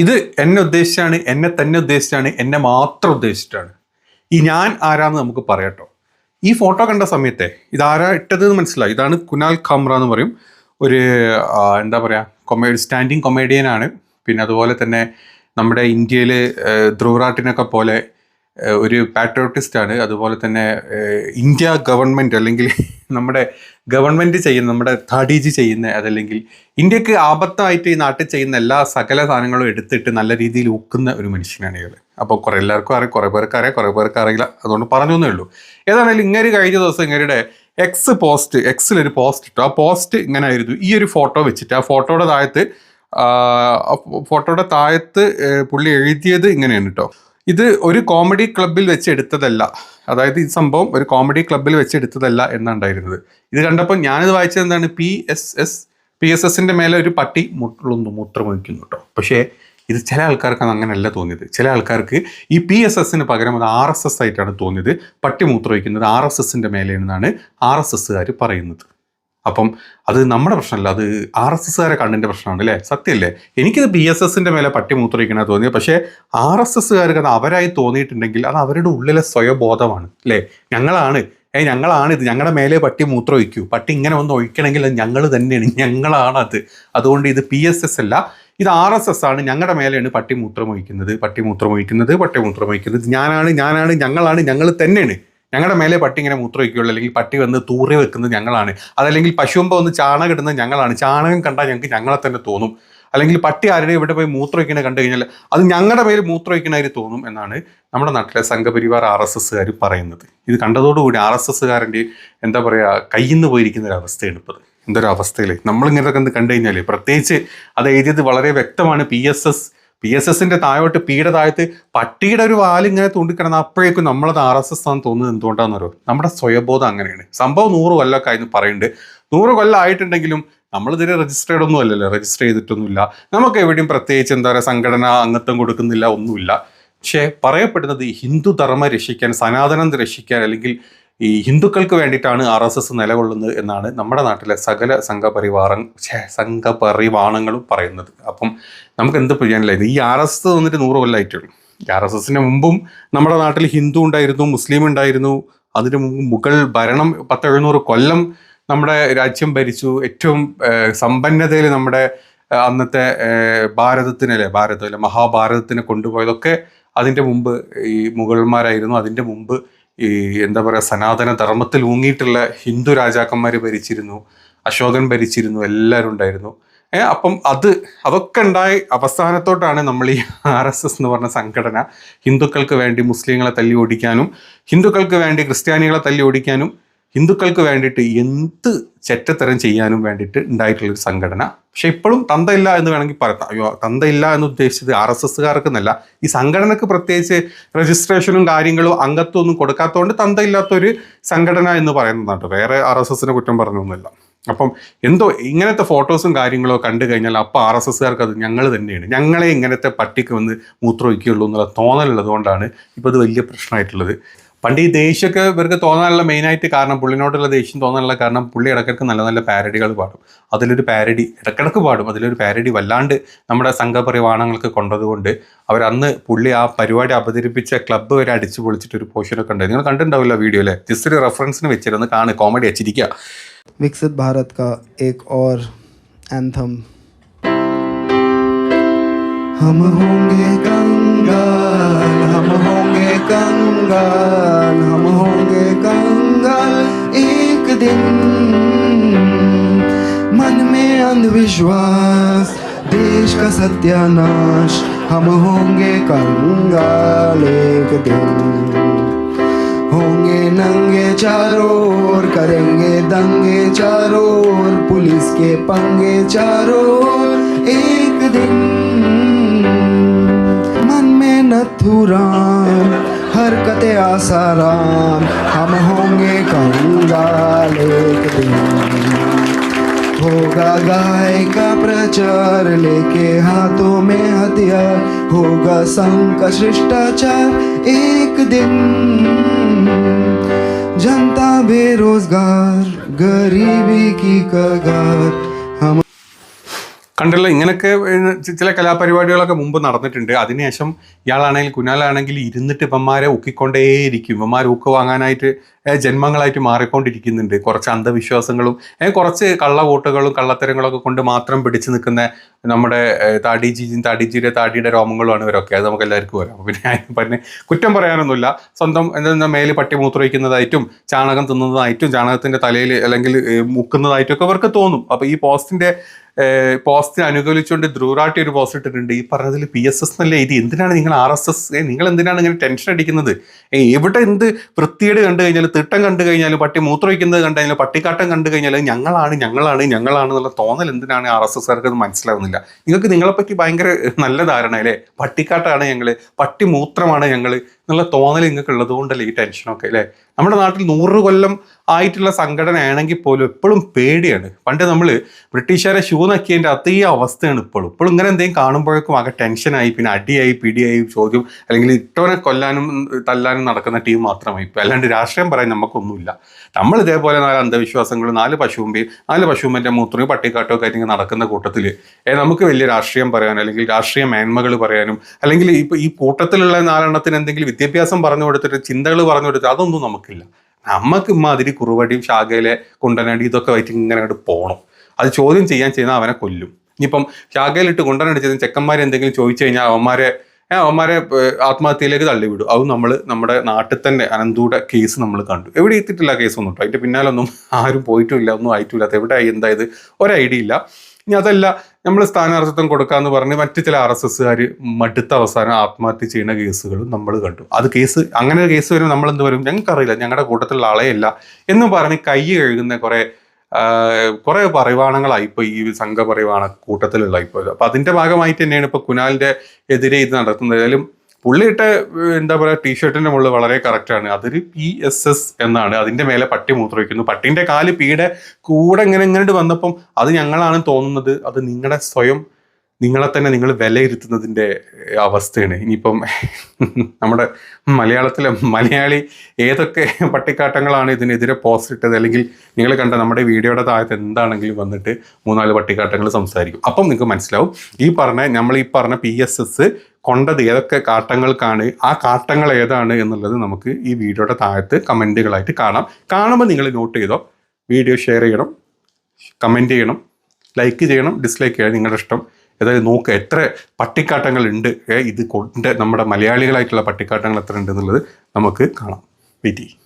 ഇത് എന്നെ ഉദ്ദേശിച്ചാണ്, എന്നെ തന്നെ ഉദ്ദേശിച്ചാണ്, എന്നെ മാത്രം ഉദ്ദേശിച്ചിട്ടാണ്. ഈ ഞാൻ ആരാന്ന് നമുക്ക് പറയാട്ടോ. ഈ ഫോട്ടോ കണ്ട സമയത്തെ ഇതാരാ ഇട്ടത് എന്ന് മനസ്സിലായി. ഇതാണ് കുനാൽ ഖാമ്ര എന്ന് പറയും. ഒരു എന്താ പറയുക, സ്റ്റാൻഡിങ് കൊമേഡിയനാണ്. പിന്നെ അതുപോലെ തന്നെ നമ്മുടെ ഇന്ത്യയിൽ ധ്രുവറാട്ടിനൊക്കെ പോലെ ഒരു പാട്രിയോട്ടിസ്റ്റ് ആണ്. അതുപോലെ തന്നെ ഇന്ത്യ ഗവൺമെൻറ് അല്ലെങ്കിൽ നമ്മുടെ ഗവൺമെൻറ് ചെയ്യുന്ന, നമ്മുടെ ധാഡിജി ചെയ്യുന്ന, അതല്ലെങ്കിൽ ഇന്ത്യക്ക് ആപത്തായിട്ട് ഈ നാട്ടിൽ ചെയ്യുന്ന എല്ലാ സകല സാധനങ്ങളും എടുത്തിട്ട് നല്ല രീതിയിൽ ഊക്കുന്ന ഒരു മനുഷ്യനാണ് ഇയാൾ. അപ്പോൾ എല്ലാവർക്കും അറിയാം, കുറേ പേർക്ക് അറിയാം, കുറേ പേർക്ക് അറിയില്ല. അതുകൊണ്ട് പറഞ്ഞേ ഉള്ളൂ. ഏതാണെങ്കിലും ഇങ്ങനെ കഴിഞ്ഞ ദിവസം ഇങ്ങനെയുടെ എക്സിലൊരു പോസ്റ്റ് ഇട്ടു. ആ പോസ്റ്റ് ഇങ്ങനെ ആയിരുന്നു. ഈ ഒരു ഫോട്ടോ വെച്ചിട്ട് ആ ഫോട്ടോയുടെ താഴത്ത് പുള്ളി എഴുതിയത് ഇങ്ങനെയാണ് കേട്ടോ. ഇത് ഒരു കോമഡി ക്ലബ്ബിൽ വെച്ച് എടുത്തതല്ല, അതായത് ഈ സംഭവം ഒരു കോമഡി ക്ലബ്ബിൽ വെച്ച് എടുത്തതല്ല എന്നാണ്ടായിരുന്നത്. ഇത് കണ്ടപ്പോൾ ഞാനിത് വായിച്ചത് എന്താണ്, PSSന്റെ മേലെ ഒരു പട്ടി മൂത്രമൊഴിക്കുന്നു കേട്ടോ. പക്ഷേ ഇത് ചില ആൾക്കാർക്ക് അങ്ങനെയല്ല തോന്നിയത്. ചില ആൾക്കാർക്ക് ഈ PSSന് പകരം അത് RSS ആയിട്ടാണ് തോന്നിയത്. പട്ടി മൂത്രമൊഴിക്കുന്നത് RSSന്റെ മേലെയെന്നാണ് RSSകാർ പറയുന്നത്. അപ്പം അത് നമ്മുടെ പ്രശ്നമല്ല, അത് RSSകാരെ കണ്ണിൻ്റെ പ്രശ്നമാണ് അല്ലേ? സത്യമല്ലേ? എനിക്കത് PSSന്റെ മേലെ പട്ടി മൂത്രമൊഴിക്കണ തോന്നിയത്. പക്ഷേ RSSകാർക്ക് അത് അവരായി തോന്നിയിട്ടുണ്ടെങ്കിൽ അത് അവരുടെ ഉള്ളിലെ സ്വയബോധമാണ് അല്ലേ? ഞങ്ങളാണിത്, ഞങ്ങളുടെ മേലെ പട്ടി മൂത്രമൊഴിക്കൂ, പട്ടി ഇങ്ങനെ ഒന്ന് ഒഴിക്കണമെങ്കിൽ അത് ഞങ്ങൾ തന്നെയാണ്, ഞങ്ങളാണത്. അതുകൊണ്ട് ഇത് PSS അല്ല, ഇത് RSS ആണ്. ഞങ്ങളുടെ മേലെയാണ് പട്ടി മൂത്രമൊഴിക്കുന്നത്. ഞാനാണ്, ഞങ്ങൾ തന്നെയാണ്. ഞങ്ങളുടെ മേലെ പട്ടി ഇങ്ങനെ മൂത്രമൊഴിക്കുകയുള്ളൂ, അല്ലെങ്കിൽ പട്ടി വന്ന് തൂറി വെക്കുന്നത് ഞങ്ങളാണ്. അതല്ലെങ്കിൽ പശുവുമ്പോൾ വന്ന് ചാണകം ഇടുന്നത് ഞങ്ങളാണ്. ചാണകം കണ്ടാൽ ഞങ്ങൾക്ക് ഞങ്ങളെ തന്നെ തോന്നും. അല്ലെങ്കിൽ പട്ടി ആരുടെ ഇവിടെ പോയി മൂത്രമൊഴിക്കണ കണ്ടു കഴിഞ്ഞാൽ അത് ഞങ്ങളുടെ മേൽ മൂത്രമൊഴിക്കണായി തോന്നും എന്നാണ് നമ്മുടെ നാട്ടിലെ സംഘപരിവാർ RSSകാർ പറയുന്നത്. ഇത് കണ്ടതോടുകൂടി RSSകാരൻ്റെ എന്താ പറയുക, കയ്യിൽ നിന്ന് പോയിരിക്കുന്ന ഒരു അവസ്ഥയാണ് ഇപ്പോൾ. എന്തൊരു അവസ്ഥയിൽ നമ്മളിങ്ങനെയൊക്കെ കണ്ടു കഴിഞ്ഞാൽ, പ്രത്യേകിച്ച് അത് എഴുതിയത് വളരെ വ്യക്തമാണ്. PSSന്റെ താഴോട്ട് പിയുടെ താഴത്ത് പട്ടിയുടെ ഒരു വാലിങ്ങനെ തൂണ്ടിക്കിടന്ന അപ്പോഴേക്കും നമ്മളത് RSS ആണെന്ന് തോന്നുന്നത് എന്തുകൊണ്ടാണെന്നോ? നമ്മുടെ സ്വയബോധം അങ്ങനെയാണ്. സംഭവം 100 കൊല്ലമൊക്കെ ആയിരുന്നു പറയുന്നുണ്ട്. 100 കൊല്ലം ആയിട്ടുണ്ടെങ്കിലും നമ്മളിതിനെ രജിസ്റ്റർ ചെയ്തിട്ടൊന്നുമില്ല. നമുക്ക് എവിടെയും പ്രത്യേകിച്ച് എന്താ പറയുക, സംഘടന അംഗത്വം കൊടുക്കുന്നില്ല, ഒന്നുമില്ല. പക്ഷേ പറയപ്പെടുന്നത് ഹിന്ദു ധർമ്മം രക്ഷിക്കാൻ, സനാതനം രക്ഷിക്കാൻ, അല്ലെങ്കിൽ ഈ ഹിന്ദുക്കൾക്ക് വേണ്ടിയിട്ടാണ് RSS നിലകൊള്ളുന്നത് എന്നാണ് നമ്മുടെ നാട്ടിലെ സകല സംഘപരിവാണങ്ങളും പറയുന്നത്. അപ്പം നമുക്ക് എന്ത് ചെയ്യാനില്ല. ഇത് ഈ RSS വന്നിട്ട് 100 കൊല്ലമായിട്ടുള്ളൂ. RSSന് മുമ്പും നമ്മുടെ നാട്ടിൽ ഹിന്ദു ഉണ്ടായിരുന്നു, മുസ്ലിം ഉണ്ടായിരുന്നു. അതിന് മുമ്പ് മുഗൾ ഭരണം 1000-700 കൊല്ലം നമ്മുടെ രാജ്യം ഭരിച്ചു. ഏറ്റവും സമ്പന്നതയിൽ നമ്മുടെ അന്നത്തെ ഭാരതത്തിലെ മഹാഭാരതത്തിനെ കൊണ്ടുപോയതൊക്കെ അതിൻ്റെ മുമ്പ് ഈ മുഗൾമാരായിരുന്നു. അതിൻ്റെ മുമ്പ് ഈ എന്താ പറയുക, സനാതന ധർമ്മത്തിൽ ഊങ്ങിയിട്ടുള്ള ഹിന്ദു രാജാക്കന്മാർ ഭരിച്ചിരുന്നു, അശോകൻ ഭരിച്ചിരുന്നു, എല്ലാവരും ഉണ്ടായിരുന്നു. അപ്പം അതൊക്കെ ഉണ്ടായി അവസാനത്തോട്ടാണ് നമ്മൾ ഈ RSS എന്ന് പറഞ്ഞ സംഘടന ഹിന്ദുക്കൾക്ക് വേണ്ടി മുസ്ലിങ്ങളെ തല്ലി ഓടിക്കാനും, ഹിന്ദുക്കൾക്ക് വേണ്ടി ക്രിസ്ത്യാനികളെ തല്ലി ഓടിക്കാനും, ഹിന്ദുക്കൾക്ക് വേണ്ടിയിട്ട് എന്ത് ചെറ്റത്തരം ചെയ്യാനും വേണ്ടിയിട്ട് ഉണ്ടായിട്ടുള്ളൊരു സംഘടന. പക്ഷെ ഇപ്പോഴും തന്തയില്ല എന്ന് വേണമെങ്കിൽ പറയാം. അയ്യോ, തന്തയില്ല എന്ന് ഉദ്ദേശിച്ചത് RSSകാർക്കെന്നല്ല, ഈ സംഘടനക്ക് പ്രത്യേകിച്ച് രജിസ്ട്രേഷനും കാര്യങ്ങളും അംഗത്വം ഒന്നും കൊടുക്കാത്തതുകൊണ്ട് തന്തയില്ലാത്തൊരു സംഘടന എന്ന് പറയുന്നതാണ്. വേറെ RSSനെ കുറ്റം പറഞ്ഞൊന്നുമില്ല. അപ്പം എന്തോ ഇങ്ങനത്തെ ഫോട്ടോസും കാര്യങ്ങളോ കണ്ടു കഴിഞ്ഞാൽ അപ്പോൾ RSSകാർക്ക് അത് ഞങ്ങൾ തന്നെയാണ്, ഞങ്ങളെ ഇങ്ങനത്തെ പട്ടിക്ക് വന്ന് മൂത്രമൊഴിക്കുകയുള്ളൂ എന്നുള്ള തോന്നലുള്ളത് കൊണ്ടാണ് ഇപ്പോൾ ഇത് വലിയ പ്രശ്നമായിട്ടുള്ളത്. പണ്ട് ഈ ദേഷ്യമൊക്കെ ഇവർക്ക് തോന്നാനുള്ള മെയിനായിട്ട് കാരണം, പുള്ളിനോടുള്ള ദേഷ്യം തോന്നാനുള്ള കാരണം, പുള്ളി ഇടയ്ക്കിടയ്ക്ക് നല്ല നല്ല പാരഡികൾ പാടും. ഇടയ്ക്കിടയ്ക്ക് പാടും. അതിലൊരു പാരഡി വല്ലാണ്ട് നമ്മുടെ സംഘപരിവാണങ്ങൾക്ക് കൊണ്ടതുകൊണ്ട് അവരന്ന് പുള്ളി ആ പരിപാടി അവതരിപ്പിച്ച ക്ലബ്ബ് വരെ അടിച്ചു പൊളിച്ചിട്ടൊരു പോർഷനൊക്കെ ഉണ്ട്. നിങ്ങൾ കണ്ടിട്ടുണ്ടാവില്ല വീഡിയോ അല്ലേ? ജസ്റ്റ് ഒരു റെഫറൻസിന് വെച്ചിരുന്ന് കോമഡി അച്ചിരിക്കുക. विकसित भारत का एक और एंथम। हम होंगे कंगाल, हम होंगे कंगाल, हम होंगे कंगाल एक दिन। मन में अंधविश्वास, देश का सत्यानाश, हम होंगे कंगाल एक दिन। होंगे नंगे चारों ओर, करेंगे दंगे चारों ओर, पुलिस के पंगे चारों ओर एक दिन। मन में नथुराम, हरकते आसाराम, हम होंगे कंगाल एक दिन। होगा गाय का प्रचार, लेके हाथों में हथियार, होगा संघ का शिष्टाचार एक दिन। जनता बेरोजगार, गरीबी की कगार, കണ്ടല്ലോ ഇങ്ങനെയൊക്കെ ചില കലാപരിപാടികളൊക്കെ മുമ്പ് നടന്നിട്ടുണ്ട്. അതിനുശേഷം ഇയാളാണെങ്കിൽ കുനാലാണെങ്കിൽ ഇരുന്നിട്ട് ഇവന്മാരെ ഊക്കിക്കൊണ്ടേയിരിക്കും. ഇവന്മാർ ഊക്ക് വാങ്ങാനായിട്ട് ജന്മങ്ങളായിട്ട് മാറിക്കൊണ്ടിരിക്കുന്നുണ്ട്. കുറച്ച് അന്ധവിശ്വാസങ്ങളും കുറച്ച് കള്ളവോട്ടുകളും കള്ളത്തരങ്ങളൊക്കെ കൊണ്ട് മാത്രം പിടിച്ചു നിൽക്കുന്ന നമ്മുടെ താടിജിയുടെ താടിയുടെ രോമങ്ങളുമാണ് ഇവരൊക്കെ. അത് നമുക്ക് എല്ലാവർക്കും വരാം. പിന്നെ പറഞ്ഞ് കുറ്റം പറയാനൊന്നുമില്ല. സ്വന്തം എന്താ മേല് പട്ടി മൂത്രമൊഴിക്കുന്നതായിട്ടും ചാണകം തിന്നുന്നതായിട്ടും ചാണകത്തിന്റെ തലയിൽ അല്ലെങ്കിൽ മുക്കുന്നതായിട്ടും ഒക്കെ ഇവർക്ക് തോന്നും. അപ്പൊ ഈ പോസ്റ്റിനെ അനുകൂലിച്ചുകൊണ്ട് ധ്രുവറാട്ടി ഒരു പോസ്റ്റ് ഇട്ടിട്ടുണ്ട്. ഈ പറഞ്ഞതിൽ PSS എന്നല്ലേ ഇത്, എന്തിനാണ് നിങ്ങൾ RSS, നിങ്ങൾ എന്തിനാണ് ഇങ്ങനെ ടെൻഷൻ അടിക്കുന്നത്? എവിടെ എന്ത് വൃത്തിയേട് കണ്ടു കഴിഞ്ഞാൽ, തിട്ടം കണ്ടു കഴിഞ്ഞാലും, പട്ടി മൂത്രമൊഴിക്കുന്നത് കണ്ടു കഴിഞ്ഞാൽ, പട്ടിക്കാട്ടം കണ്ടു കഴിഞ്ഞാൽ ഞങ്ങളാണ് എന്നുള്ള തോന്നൽ എന്തിനാണ് RSSകാർക്ക് അത് മനസ്സിലാവുന്നില്ല. നിങ്ങൾക്ക് നിങ്ങളെപ്പറ്റി ഭയങ്കര നല്ല ധാരണ അല്ലേ? പട്ടിക്കാട്ടാണ് ഞങ്ങൾ, പട്ടി മൂത്രമാണ് ഞങ്ങൾ എന്നുള്ള തോന്നൽ നിങ്ങൾക്ക് ഉള്ളത് കൊണ്ടല്ലേ ഈ ടെൻഷനൊക്കെ അല്ലേ? നമ്മുടെ നാട്ടിൽ 100 കൊല്ലം ആയിട്ടുള്ള സംഘടന ആണെങ്കിൽ പോലും എപ്പോഴും പേടിയാണ്. പണ്ട് നമ്മൾ ബ്രിട്ടീഷുകാരെ ഷൂ നക്കിയതിൻ്റെ അതേ അവസ്ഥയാണ് ഇപ്പോഴും ഇങ്ങനെ എന്തെങ്കിലും കാണുമ്പോഴേക്കും ആകെ ടെൻഷനായി, പിന്നെ അടിയായി പിടിയായി ചോദ്യം, അല്ലെങ്കിൽ ഇട്ടവനെ കൊല്ലാനും തല്ലാനും നടക്കുന്ന ടീം മാത്രമായി. അല്ലാണ്ട് രാഷ്ട്രീയം പറയാൻ നമുക്കൊന്നുമില്ല. നമ്മൾ ഇതേപോലെ 4 അന്ധവിശ്വാസങ്ങളും 4 പശുവിൻ്റെ മൂത്രവും പട്ടിക്കാട്ടും ഒക്കെ ആയിട്ട് നടക്കുന്ന കൂട്ടത്തിൽ നമുക്ക് വലിയ രാഷ്ട്രീയം പറയാനും അല്ലെങ്കിൽ രാഷ്ട്രീയ മേന്മകൾ പറയാനും അല്ലെങ്കിൽ ഇപ്പോൾ ഈ കൂട്ടത്തിലുള്ള 4 എണ്ണത്തിന് എന്തെങ്കിലും വിദ്യാഭ്യാസം പറഞ്ഞു കൊടുത്തിട്ട് ചിന്തകൾ പറഞ്ഞു കൊടുത്തിട്ട് അതൊന്നും നമുക്കില്ല. നമുക്ക് ഇമാതിരി കുറുവടിയും ശാഖയിലെ കുണ്ടനടി ഇതൊക്കെ ആയിട്ട് ഇങ്ങനെ അങ്ങോട്ട് പോകണം. അത് ചോദ്യം ചെയ്യുന്ന അവനെ കൊല്ലും. ഇനിയിപ്പം ശാഖയിലിട്ട് കുണ്ടനടിച്ചതും ചെക്കന്മാരെ എന്തെങ്കിലും ചോദിച്ചു കഴിഞ്ഞാൽ അവന്മാരെ ആത്മഹത്യയിലേക്ക് തള്ളിവിടും. അത് നമ്മുടെ നാട്ടിൽ തന്നെ അനന്തൂടെ കേസ് നമ്മൾ കണ്ടു. എവിടെ എത്തിയിട്ടില്ല കേസൊന്നും കേട്ടോ. അതിൻ്റെ പിന്നാലൊന്നും ആരും പോയിട്ടുമില്ല, ഒന്നും ആയിട്ടില്ല. എവിടെ എന്തായത് ഒരു ഐഡിയ ഇല്ല. ഇനി അതല്ല, നമ്മൾ സ്ഥാനാർത്ഥിത്വം കൊടുക്കാമെന്ന് പറഞ്ഞ് മറ്റു ചില RSSകാർ മടുത്ത അവസാനം ആത്മഹത്യ ചെയ്യുന്ന കേസുകളും നമ്മൾ കണ്ടു. അത് അങ്ങനെ ഒരു കേസ് വരും, നമ്മൾ എന്ത് വരും, ഞങ്ങൾക്കറിയില്ല, ഞങ്ങളുടെ കൂട്ടത്തിലുള്ള ആളെയല്ല എന്ന് പറഞ്ഞ് കൈ കഴുകുന്ന കുറെ പരിവാണങ്ങളായിപ്പോൾ ഈ സംഘപരിവാണ കൂട്ടത്തിലുള്ളായിപ്പോയത്. അപ്പൊ അതിന്റെ ഭാഗമായിട്ട് തന്നെയാണ് ഇപ്പൊ കുനാലിന്റെ എതിരെ ഇത് നടത്തുന്നത്. ഏതായാലും പുള്ളിയിട്ട എന്താ പറയുക ടീഷർട്ടിന്റെ മുകളിൽ വളരെ കറക്റ്റാണ്. അതൊരു PSS എന്നാണ്. അതിന്റെ മേലെ പട്ടി മൂത്രമൊഴിക്കുന്നു. പട്ടിന്റെ കാല് പീടെ കൂടെ ഇങ്ങനെ വന്നപ്പം അത് ഞങ്ങളാണ് തോന്നുന്നത്. അത് നിങ്ങളെ തന്നെ നിങ്ങൾ വിലയിരുത്തുന്നതിൻ്റെ അവസ്ഥയാണ്. ഇനിയിപ്പം നമ്മുടെ മലയാളി ഏതൊക്കെ പട്ടിക്കാട്ടങ്ങളാണ് ഇതിനെതിരെ പോസ്റ്റ് ഇട്ടത്, അല്ലെങ്കിൽ നിങ്ങൾ കണ്ട നമ്മുടെ വീഡിയോയുടെ താഴത്ത് എന്താണെങ്കിലും വന്നിട്ട് 3-4 പട്ടിക്കാട്ടങ്ങൾ സംസാരിക്കും. അപ്പം നിങ്ങൾക്ക് മനസ്സിലാവും നമ്മൾ ഈ പറഞ്ഞ PSS കൊണ്ടത് ഏതൊക്കെ കാട്ടങ്ങൾക്കാണ്, ആ കാട്ടങ്ങൾ ഏതാണ് എന്നുള്ളത് നമുക്ക് ഈ വീഡിയോയുടെ താഴത്ത് കമൻറ്റുകളായിട്ട് കാണുമ്പോൾ നിങ്ങൾ നോട്ട് ചെയ്തോ. വീഡിയോ ഷെയർ ചെയ്യണം, കമൻറ്റ് ചെയ്യണം, ലൈക്ക് ചെയ്യണം, ഡിസ്ലൈക്ക് ചെയ്യണം, നിങ്ങളുടെ ഇഷ്ടം. ഏതായാലും നോക്കുക എത്ര പട്ടിക്കാട്ടങ്ങൾ ഉണ്ട്, ഇത് കൊണ്ട് നമ്മുടെ മലയാളികളായിട്ടുള്ള പട്ടിക്കാട്ടങ്ങൾ എത്ര ഉണ്ട് എന്നുള്ളത് നമുക്ക് കാണാം. വെയിറ്റ് ചെയ്യും.